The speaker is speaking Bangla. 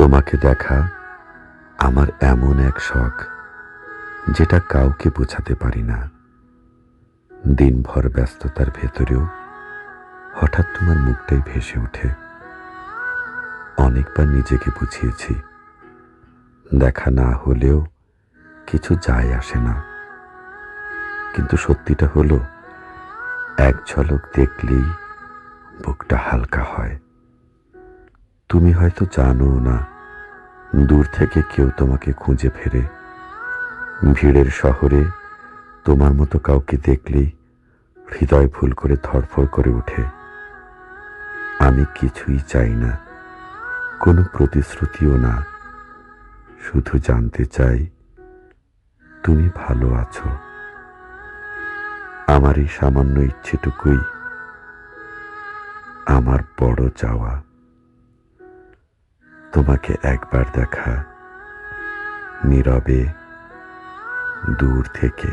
তোমাকে দেখা আমার এমন এক শখ, যেটা কাউকে বোঝাতে পারি না। দিনভর ব্যস্ততার ভেতরেও হঠাৎ তোমার মুখটাই ভেসে ওঠে। অনেকবার নিজেকে বুঝিয়েছি, দেখা না হলেও কিছু যায় আসে না, কিন্তু সত্যিটা হলো এক ঝলক দেখলেই বুকটা হালকা হয়। তুমি হয়তো জানো না, দূর থেকে কেউ তোমাকে খুঁজে ফেরে। ভিড়ের শহরে তোমার মতো কাউকে দেখলেই হৃদয় ভুল করে ধড়ফড় করে ওঠে। আমি কিছুই চাই না, কোনো প্রতিশ্রুতিও না, শুধু জানতে চাই তুমি ভালো আছো। আমার এই সামান্য ইচ্ছেটুকুই আমার বড় চাওয়া। তোমাকে একবার দেখা, নীরবে, দূর থেকে।